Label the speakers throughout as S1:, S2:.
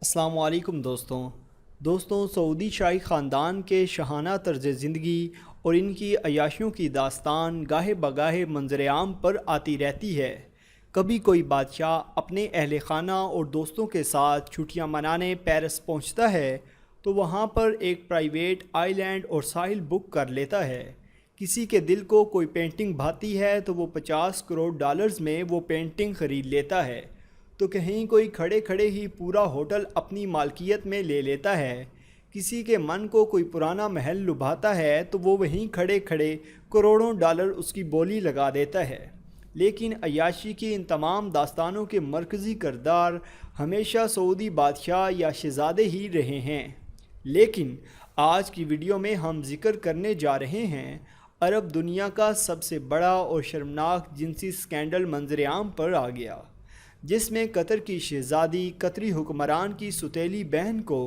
S1: السلام علیکم دوستوں سعودی شاہی خاندان کے شاہانہ طرز زندگی اور ان کی عیاشیوں کی داستان گاہے بگاہے منظر عام پر آتی رہتی ہے۔ کبھی کوئی بادشاہ اپنے اہل خانہ اور دوستوں کے ساتھ چھٹیاں منانے پیرس پہنچتا ہے تو وہاں پر ایک پرائیویٹ آئی لینڈ اور ساحل بک کر لیتا ہے۔ کسی کے دل کو کوئی پینٹنگ بھاتی ہے تو وہ 50 کروڑ ڈالرز میں وہ پینٹنگ خرید لیتا ہے، تو کہیں کوئی کھڑے کھڑے ہی پورا ہوٹل اپنی مالکیت میں لے لیتا ہے۔ کسی کے من کو کوئی پرانا محل لبھاتا ہے تو وہ وہیں کھڑے کھڑے کروڑوں ڈالر اس کی بولی لگا دیتا ہے۔ لیکن عیاشی کی ان تمام داستانوں کے مرکزی کردار ہمیشہ سعودی بادشاہ یا شہزادے ہی رہے ہیں۔ لیکن آج کی ویڈیو میں ہم ذکر کرنے جا رہے ہیں عرب دنیا کا سب سے بڑا اور شرمناک جنسی سکینڈل منظر عام پر آ گیا، جس میں قطر کی شہزادی قطری حکمران کی سوتیلی بہن کو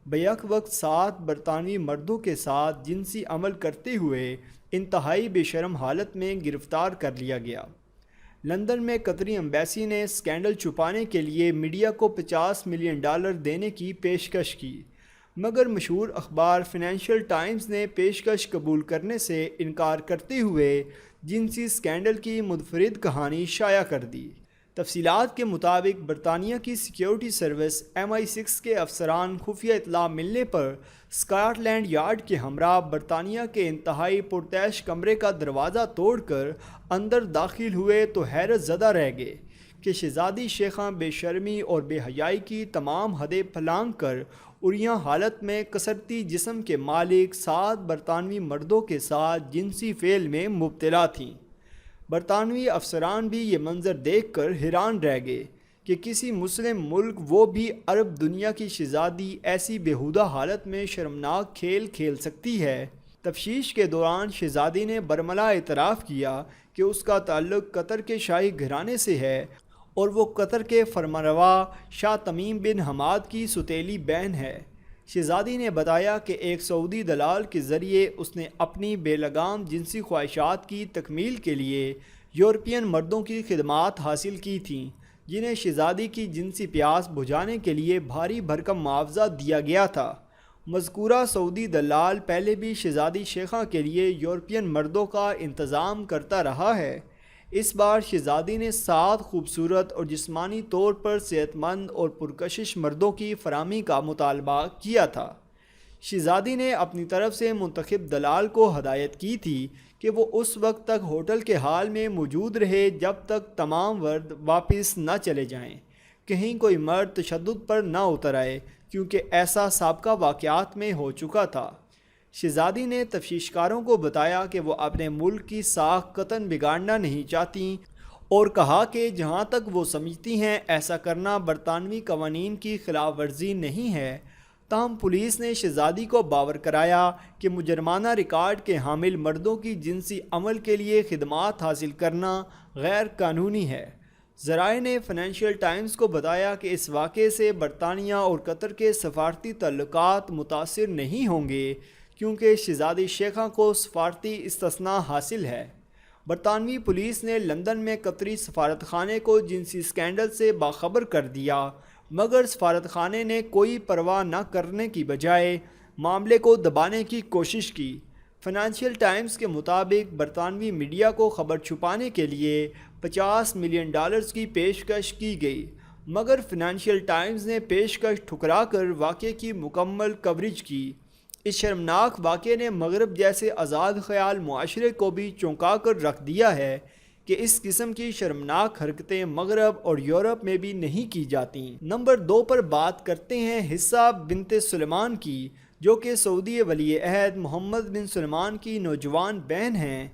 S1: بیک وقت 7 برطانوی مردوں کے ساتھ جنسی عمل کرتے ہوئے انتہائی بے شرم حالت میں گرفتار کر لیا گیا۔ لندن میں قطری ایمبیسی نے سکینڈل چھپانے کے لیے میڈیا کو 50 ملین ڈالر دینے کی پیشکش کی، مگر مشہور اخبار فائنینشل ٹائمز نے پیشکش قبول کرنے سے انکار کرتے ہوئے جنسی سکینڈل کی منفرد کہانی شائع کر دی۔ تفصیلات کے مطابق برطانیہ کی سیکیورٹی سروس MI6 کے افسران خفیہ اطلاع ملنے پر اسکاٹ لینڈ یارڈ کے ہمراہ برطانیہ کے انتہائی پرتعیش کمرے کا دروازہ توڑ کر اندر داخل ہوئے تو حیرت زدہ رہ گئے کہ شہزادی شیخہ بے شرمی اور بے حیائی کی تمام حدیں پھلانگ کر عریاں حالت میں کسرتی جسم کے مالک 7 برطانوی مردوں کے ساتھ جنسی فعل میں مبتلا تھیں۔ برطانوی افسران بھی یہ منظر دیکھ کر حیران رہ گئے کہ کسی مسلم ملک وہ بھی عرب دنیا کی شہزادی ایسی بیہودہ حالت میں شرمناک کھیل کھیل سکتی ہے۔ تفتیش کے دوران شہزادی نے برملا اعتراف کیا کہ اس کا تعلق قطر کے شاہی گھرانے سے ہے اور وہ قطر کے فرمانروا شاہ تمیم بن حماد کی سوتیلی بہن ہے۔ شہزادی نے بتایا کہ ایک سعودی دلال کے ذریعے اس نے اپنی بے لگام جنسی خواہشات کی تکمیل کے لیے یورپین مردوں کی خدمات حاصل کی تھیں، جنہیں شہزادی کی جنسی پیاس بجھانے کے لیے بھاری بھرکم معاوضہ دیا گیا تھا۔ مذکورہ سعودی دلال پہلے بھی شہزادی شیخہ کے لیے یورپین مردوں کا انتظام کرتا رہا ہے۔ اس بار شہزادی نے 7 خوبصورت اور جسمانی طور پر صحت مند اور پرکشش مردوں کی فراہمی کا مطالبہ کیا تھا۔ شہزادی نے اپنی طرف سے منتخب دلال کو ہدایت کی تھی کہ وہ اس وقت تک ہوٹل کے ہال میں موجود رہے جب تک تمام مرد واپس نہ چلے جائیں، کہیں کوئی مرد تشدد پر نہ اتر آئے، کیونکہ ایسا سابقہ واقعات میں ہو چکا تھا۔ شہزادی نے تفتیش کاروں کو بتایا کہ وہ اپنے ملک کی ساکھ قطعاً بگاڑنا نہیں چاہتیں اور کہا کہ جہاں تک وہ سمجھتی ہیں ایسا کرنا برطانوی قوانین کی خلاف ورزی نہیں ہے۔ تاہم پولیس نے شہزادی کو باور کرایا کہ مجرمانہ ریکارڈ کے حامل مردوں کی جنسی عمل کے لیے خدمات حاصل کرنا غیر قانونی ہے۔ ذرائع نے فائنینشل ٹائمز کو بتایا کہ اس واقعے سے برطانیہ اور قطر کے سفارتی تعلقات متاثر نہیں ہوں گے، کیونکہ شہزادی شیخہ کو سفارتی استثناء حاصل ہے۔ برطانوی پولیس نے لندن میں قطری سفارت خانے کو جنسی سکینڈل سے باخبر کر دیا، مگر سفارت خانے نے کوئی پرواہ نہ کرنے کی بجائے معاملے کو دبانے کی کوشش کی۔ فائنینشل ٹائمز کے مطابق برطانوی میڈیا کو خبر چھپانے کے لیے 50 ملین ڈالرز کی پیشکش کی گئی، مگر فائنینشل ٹائمز نے پیشکش ٹھکرا کر واقعے کی مکمل کوریج کی۔ اس شرمناک واقعے نے مغرب جیسے آزاد خیال معاشرے کو بھی چونکا کر رکھ دیا ہے کہ اس قسم کی شرمناک حرکتیں مغرب اور یورپ میں بھی نہیں کی جاتیں۔ نمبر 2 پر بات کرتے ہیں حصہ بنت سلمان کی، جو کہ سعودی ولی عہد محمد بن سلمان کی نوجوان بہن ہیں،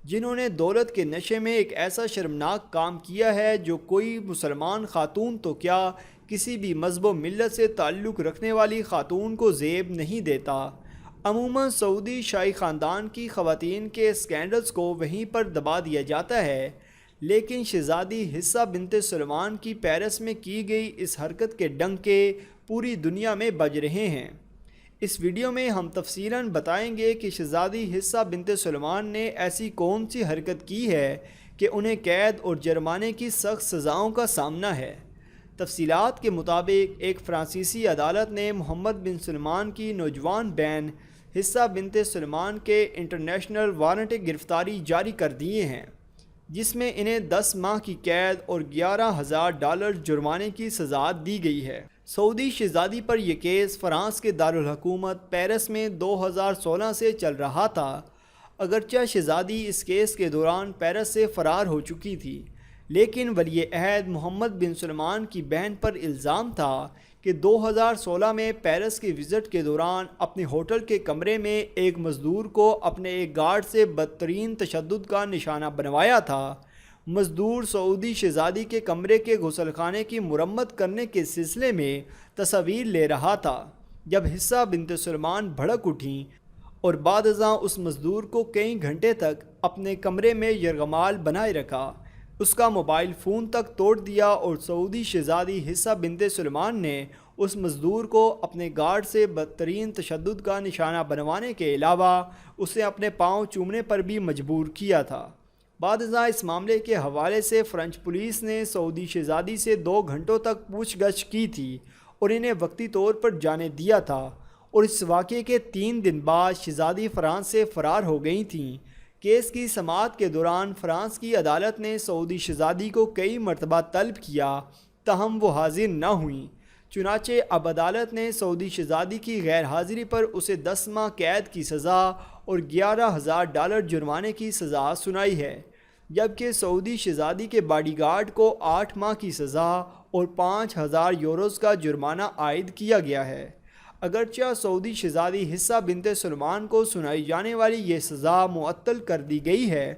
S1: جنہوں نے دولت کے نشے میں ایک ایسا شرمناک کام کیا ہے جو کوئی مسلمان خاتون تو کیا کسی بھی مذہب و ملت سے تعلق رکھنے والی خاتون کو زیب نہیں دیتا۔ عموماً سعودی شاہی خاندان کی خواتین کے اسکینڈلز کو وہیں پر دبا دیا جاتا ہے، لیکن شہزادی حصہ بنت سلمان کی پیرس میں کی گئی اس حرکت کے ڈنکے پوری دنیا میں بج رہے ہیں۔ اس ویڈیو میں ہم تفصیلاً بتائیں گے کہ شہزادی حصہ بنت سلمان نے ایسی کون سی حرکت کی ہے کہ انہیں قید اور جرمانے کی سخت سزاؤں کا سامنا ہے۔ تفصیلات کے مطابق ایک فرانسیسی عدالت نے محمد بن سلمان کی نوجوان بہن حصہ بنت سلمان کے انٹرنیشنل وارنٹ گرفتاری جاری کر دیے ہیں، جس میں انہیں 10 ماہ کی قید اور $11,000 جرمانے کی سزا دی گئی ہے۔ سعودی شہزادی پر یہ کیس فرانس کے دارالحکومت پیرس میں 2016 سے چل رہا تھا، اگرچہ شہزادی اس کیس کے دوران پیرس سے فرار ہو چکی تھی، لیکن ولی عہد محمد بن سلمان کی بہن پر الزام تھا کہ 2016 میں پیرس کے وزٹ کے دوران اپنے ہوٹل کے کمرے میں ایک مزدور کو اپنے ایک گارڈ سے بدترین تشدد کا نشانہ بنوایا تھا۔ مزدور سعودی شہزادی کے کمرے کے غسل خانے کی مرمت کرنے کے سلسلے میں تصاویر لے رہا تھا جب حصہ بنت سلمان بھڑک اٹھیں اور بعد ازاں اس مزدور کو کئی گھنٹے تک اپنے کمرے میں یرغمال بنائے رکھا، اس کا موبائل فون تک توڑ دیا، اور سعودی شہزادی حصہ بنت سلمان نے اس مزدور کو اپنے گارڈ سے بدترین تشدد کا نشانہ بنوانے کے علاوہ اسے اپنے پاؤں چومنے پر بھی مجبور کیا تھا۔ بعد ازاں اس معاملے کے حوالے سے فرنچ پولیس نے سعودی شہزادی سے 2 گھنٹوں تک پوچھ گچھ کی تھی اور انہیں وقتی طور پر جانے دیا تھا، اور اس واقعے کے 3 دن بعد شہزادی فرانس سے فرار ہو گئی تھیں۔ کیس کی سماعت کے دوران فرانس کی عدالت نے سعودی شہزادی کو کئی مرتبہ طلب کیا، تاہم وہ حاضر نہ ہوئیں۔ چنانچہ اب عدالت نے سعودی شہزادی کی غیر حاضری پر اسے 10 ماہ قید کی سزا اور $11,000 جرمانے کی سزا سنائی ہے، جبکہ سعودی شہزادی کے باڈی گارڈ کو 8 ماہ کی سزا اور €5,000 کا جرمانہ عائد کیا گیا ہے۔ اگرچہ سعودی شہزادی حصہ بنت سلمان کو سنائی جانے والی یہ سزا معطل کر دی گئی ہے،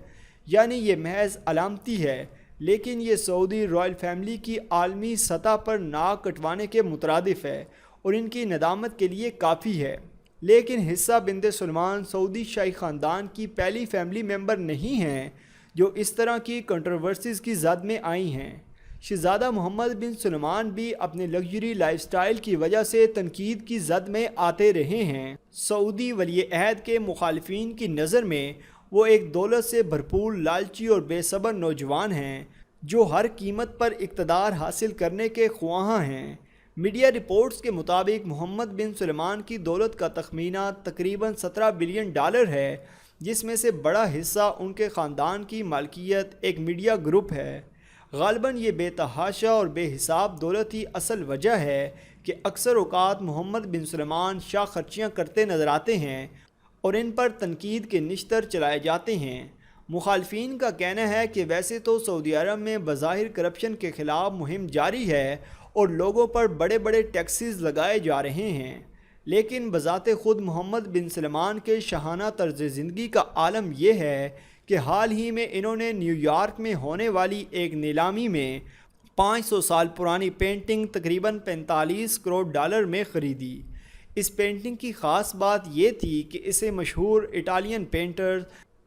S1: یعنی یہ محض علامتی ہے، لیکن یہ سعودی رائل فیملی کی عالمی سطح پر ناک کٹوانے کے مترادف ہے اور ان کی ندامت کے لیے کافی ہے۔ لیکن حصہ بنت سلمان سعودی شاہی خاندان کی پہلی فیملی ممبر نہیں ہیں جو اس طرح کی کنٹروورسیز کی زد میں آئی ہیں۔ شہزادہ محمد بن سلمان بھی اپنے لگژری لائف سٹائل کی وجہ سے تنقید کی زد میں آتے رہے ہیں۔ سعودی ولی عہد کے مخالفین کی نظر میں وہ ایک دولت سے بھرپور لالچی اور بے صبر نوجوان ہیں جو ہر قیمت پر اقتدار حاصل کرنے کے خواہاں ہیں۔ میڈیا رپورٹس کے مطابق محمد بن سلمان کی دولت کا تخمینہ تقریباً $17 بلین ہے، جس میں سے بڑا حصہ ان کے خاندان کی مالکیت ایک میڈیا گروپ ہے۔ غالباً یہ بے تحاشا اور بے حساب دولت ہی اصل وجہ ہے کہ اکثر اوقات محمد بن سلمان شاہ خرچیاں کرتے نظر آتے ہیں اور ان پر تنقید کے نشتر چلائے جاتے ہیں۔ مخالفین کا کہنا ہے کہ ویسے تو سعودی عرب میں بظاہر کرپشن کے خلاف مہم جاری ہے اور لوگوں پر بڑے بڑے ٹیکسز لگائے جا رہے ہیں، لیکن بذات خود محمد بن سلمان کے شاہانہ طرز زندگی کا عالم یہ ہے کہ حال ہی میں انہوں نے نیو یارک میں ہونے والی ایک نیلامی میں 500 سال پرانی پینٹنگ تقریباً $45 کروڑ میں خریدی۔ اس پینٹنگ کی خاص بات یہ تھی کہ اسے مشہور اٹالین پینٹر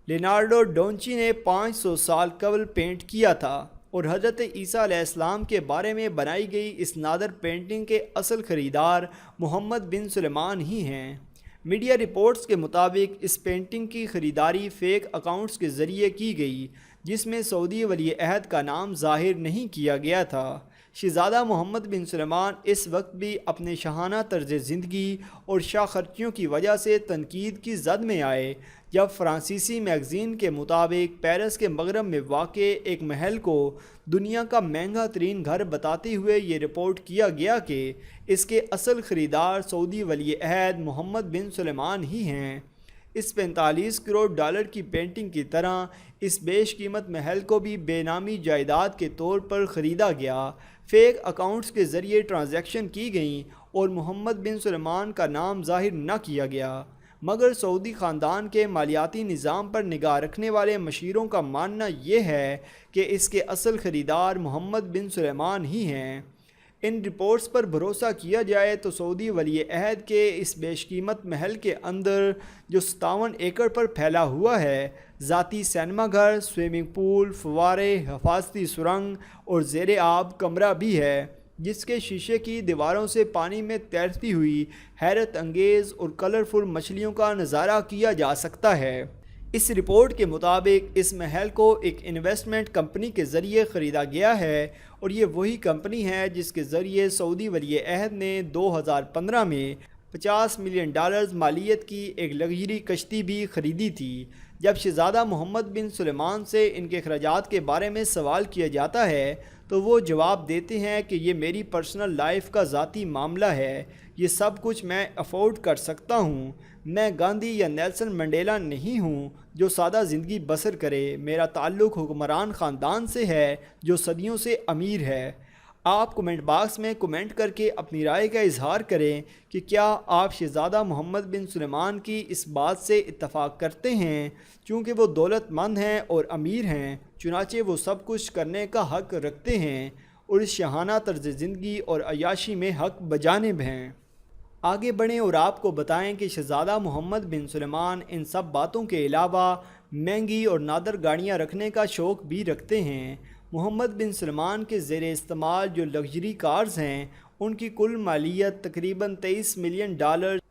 S1: لینارڈو ڈونچی نے 500 سال قبل پینٹ کیا تھا، اور حضرت عیسیٰ علیہ السلام کے بارے میں بنائی گئی اس نادر پینٹنگ کے اصل خریدار محمد بن سلمان ہی ہیں۔ میڈیا رپورٹس کے مطابق اس پینٹنگ کی خریداری فیک اکاؤنٹس کے ذریعے کی گئی، جس میں سعودی ولی عہد کا نام ظاہر نہیں کیا گیا تھا۔ شہزادہ محمد بن سلمان اس وقت بھی اپنے شاہانہ طرز زندگی اور شاہ خرچیوں کی وجہ سے تنقید کی زد میں آئے جب فرانسیسی میگزین کے مطابق پیرس کے مغرب میں واقع ایک محل کو دنیا کا مہنگا ترین گھر بتاتے ہوئے یہ رپورٹ کیا گیا کہ اس کے اصل خریدار سعودی ولی عہد محمد بن سلمان ہی ہیں۔ اس $45 کروڑ کی پینٹنگ کی طرح اس بیش قیمت محل کو بھی بے نامی جائیداد کے طور پر خریدا گیا، فیک اکاؤنٹس کے ذریعے ٹرانزیکشن کی گئیں اور محمد بن سلمان کا نام ظاہر نہ کیا گیا، مگر سعودی خاندان کے مالیاتی نظام پر نگاہ رکھنے والے مشیروں کا ماننا یہ ہے کہ اس کے اصل خریدار محمد بن سلمان ہی ہیں۔ ان رپورٹس پر بھروسہ کیا جائے تو سعودی ولی عہد کے اس بیش قیمت محل کے اندر جو 57 ایکڑ پر پھیلا ہوا ہے، ذاتی سینما گھر، سوئمنگ پول، فوارے، حفاظتی سرنگ اور زیر آب کمرہ بھی ہے، جس کے شیشے کی دیواروں سے پانی میں تیرتی ہوئی حیرت انگیز اور کلرفل مچھلیوں کا نظارہ کیا جا سکتا ہے۔ اس رپورٹ کے مطابق اس محل کو ایک انویسٹمنٹ کمپنی کے ذریعے خریدا گیا ہے اور یہ وہی کمپنی ہے جس کے ذریعے سعودی ولی عہد نے 2015 میں $50 ملین مالیت کی ایک لگژری کشتی بھی خریدی تھی۔ جب شہزادہ محمد بن سلمان سے ان کے اخراجات کے بارے میں سوال کیا جاتا ہے تو وہ جواب دیتے ہیں کہ یہ میری پرسنل لائف کا ذاتی معاملہ ہے، یہ سب کچھ میں افورڈ کر سکتا ہوں۔ میں گاندھی یا نیلسن منڈیلا نہیں ہوں جو سادہ زندگی بسر کرے، میرا تعلق حکمران خاندان سے ہے جو صدیوں سے امیر ہے۔ آپ کمنٹ باکس میں کمنٹ کر کے اپنی رائے کا اظہار کریں کہ کیا آپ شہزادہ محمد بن سلمان کی اس بات سے اتفاق کرتے ہیں چونکہ وہ دولت مند ہیں اور امیر ہیں، چنانچہ وہ سب کچھ کرنے کا حق رکھتے ہیں اور اس شاہانہ طرز زندگی اور عیاشی میں حق بجانب ہیں۔ آگے بڑھیں اور آپ کو بتائیں کہ شہزادہ محمد بن سلمان ان سب باتوں کے علاوہ مہنگی اور نادر گاڑیاں رکھنے کا شوق بھی رکھتے ہیں۔ محمد بن سلمان کے زیر استعمال جو لگژری کارز ہیں ان کی کل مالیت تقریباً $23 ملین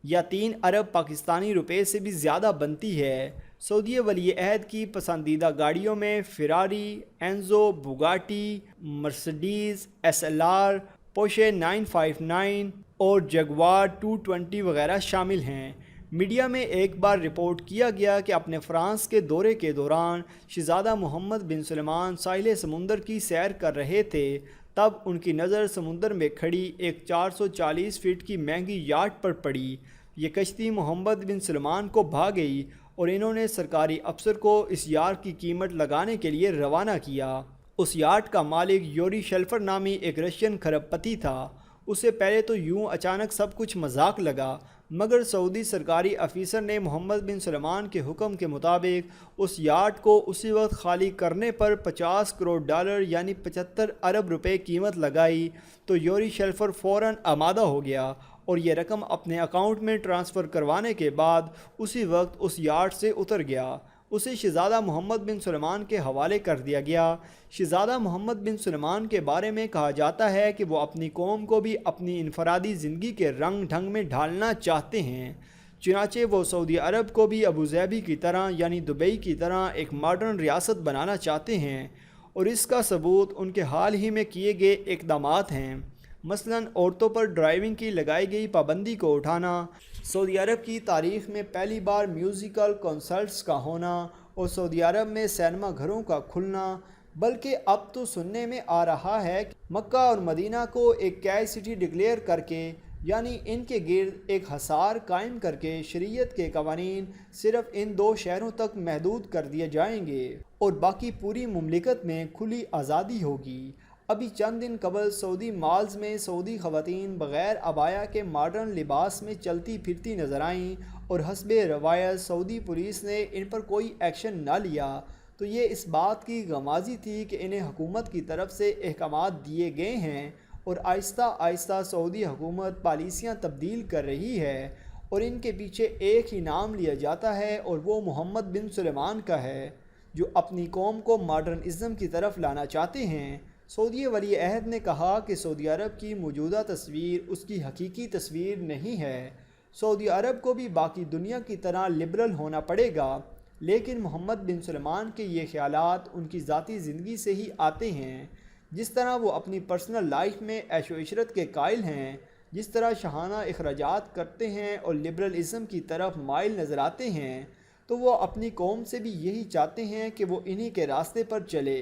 S1: یا 3 ارب پاکستانی روپے سے بھی زیادہ بنتی ہے۔ سعودی ولی عہد کی پسندیدہ گاڑیوں میں فراری، انزو، بوگاٹی، مرسڈیز SLR، پورشے 959 اور جگوار 220 وغیرہ شامل ہیں۔ میڈیا میں ایک بار رپورٹ کیا گیا کہ اپنے فرانس کے دورے کے دوران شہزادہ محمد بن سلمان ساحل سمندر کی سیر کر رہے تھے، تب ان کی نظر سمندر میں کھڑی ایک 440 فٹ کی مہنگی یاٹ پر پڑی۔ یہ کشتی محمد بن سلمان کو بھا گئی اور انہوں نے سرکاری افسر کو اس یاٹ کی قیمت لگانے کے لیے روانہ کیا۔ اس یاٹ کا مالک یوری شیلفر نامی ایک رشین کھرب پتی تھا۔ اسے پہلے تو یوں اچانک سب کچھ مذاق لگا، مگر سعودی سرکاری افیسر نے محمد بن سلمان کے حکم کے مطابق اس یاٹ کو اسی وقت خالی کرنے پر $50 کروڑ یعنی 75 ارب روپے قیمت لگائی تو یوری شیلفر فوراً آمادہ ہو گیا اور یہ رقم اپنے اکاؤنٹ میں ٹرانسفر کروانے کے بعد اسی وقت اس یاٹ سے اتر گیا۔ اسے شہزادہ محمد بن سلمان کے حوالے کر دیا گیا۔ شہزادہ محمد بن سلمان کے بارے میں کہا جاتا ہے کہ وہ اپنی قوم کو بھی اپنی انفرادی زندگی کے رنگ ڈھنگ میں ڈھالنا چاہتے ہیں، چنانچہ وہ سعودی عرب کو بھی ابوظہبی کی طرح یعنی دبئی کی طرح ایک ماڈرن ریاست بنانا چاہتے ہیں، اور اس کا ثبوت ان کے حال ہی میں کیے گئے اقدامات ہیں۔ مثلاً عورتوں پر ڈرائیونگ کی لگائی گئی پابندی کو اٹھانا، سعودی عرب کی تاریخ میں پہلی بار میوزیکل کنسرٹس کا ہونا اور سعودی عرب میں سینما گھروں کا کھلنا، بلکہ اب تو سننے میں آ رہا ہے کہ مکہ اور مدینہ کو ایک کیش سٹی ڈکلیئر کر کے یعنی ان کے گرد ایک حصار قائم کر کے شریعت کے قوانین صرف ان 2 شہروں تک محدود کر دیے جائیں گے اور باقی پوری مملکت میں کھلی آزادی ہوگی۔ ابھی چند دن قبل سعودی مالز میں سعودی خواتین بغیر عبایا کے ماڈرن لباس میں چلتی پھرتی نظر آئیں اور حسب روایت سعودی پولیس نے ان پر کوئی ایکشن نہ لیا تو یہ اس بات کی غمازی تھی کہ انہیں حکومت کی طرف سے احکامات دیے گئے ہیں اور آہستہ آہستہ سعودی حکومت پالیسیاں تبدیل کر رہی ہے اور ان کے پیچھے ایک ہی نام لیا جاتا ہے اور وہ محمد بن سلمان کا ہے، جو اپنی قوم کو ماڈرنزم کی طرف لانا چاہتے ہیں۔ سعودی ولی عہد نے کہا کہ سعودی عرب کی موجودہ تصویر اس کی حقیقی تصویر نہیں ہے۔ سعودی عرب کو بھی باقی دنیا کی طرح لبرل ہونا پڑے گا، لیکن محمد بن سلمان کے یہ خیالات ان کی ذاتی زندگی سے ہی آتے ہیں۔ جس طرح وہ اپنی پرسنل لائف میں عیش و عشرت کے قائل ہیں، جس طرح شاہانہ اخراجات کرتے ہیں اور لبرلزم کی طرف مائل نظر آتے ہیں، تو وہ اپنی قوم سے بھی یہی چاہتے ہیں کہ وہ انہی کے راستے پر چلے۔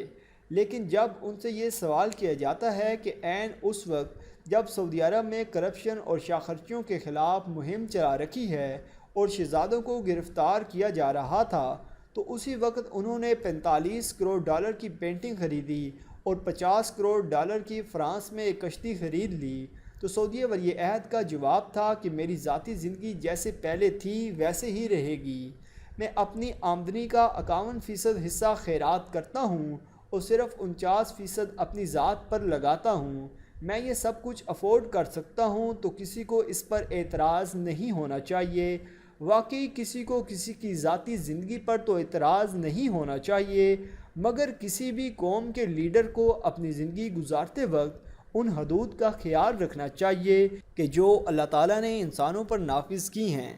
S1: لیکن جب ان سے یہ سوال کیا جاتا ہے کہ عین اس وقت جب سعودی عرب میں کرپشن اور شاخرچیوں کے خلاف مہم چلا رکھی ہے اور شہزادوں کو گرفتار کیا جا رہا تھا، تو اسی وقت انہوں نے $45 کروڑ کی پینٹنگ خریدی اور $50 کروڑ کی فرانس میں ایک کشتی خرید لی، تو سعودی ولی عہد کا جواب تھا کہ میری ذاتی زندگی جیسے پہلے تھی ویسے ہی رہے گی، میں اپنی آمدنی کا 51% حصہ خیرات کرتا ہوں اور صرف 49% اپنی ذات پر لگاتا ہوں، میں یہ سب کچھ افورڈ کر سکتا ہوں تو کسی کو اس پر اعتراض نہیں ہونا چاہیے۔ واقعی کسی کو کسی کی ذاتی زندگی پر تو اعتراض نہیں ہونا چاہیے، مگر کسی بھی قوم کے لیڈر کو اپنی زندگی گزارتے وقت ان حدود کا خیال رکھنا چاہیے کہ جو اللہ تعالیٰ نے انسانوں پر نافذ کی ہیں۔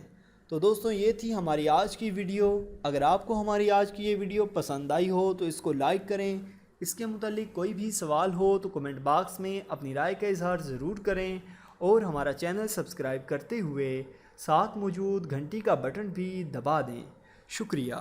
S1: تو دوستوں یہ تھی ہماری آج کی ویڈیو. اگر آپ کو ہماری آج کی یہ ویڈیو پسند آئی ہو تو اس کو لائک کریں. اس کے متعلق کوئی بھی سوال ہو تو کمنٹ باکس میں اپنی رائے کا اظہار ضرور کریں اور ہمارا چینل سبسکرائب کرتے ہوئے ساتھ موجود گھنٹی کا بٹن بھی دبا دیں. شکریہ.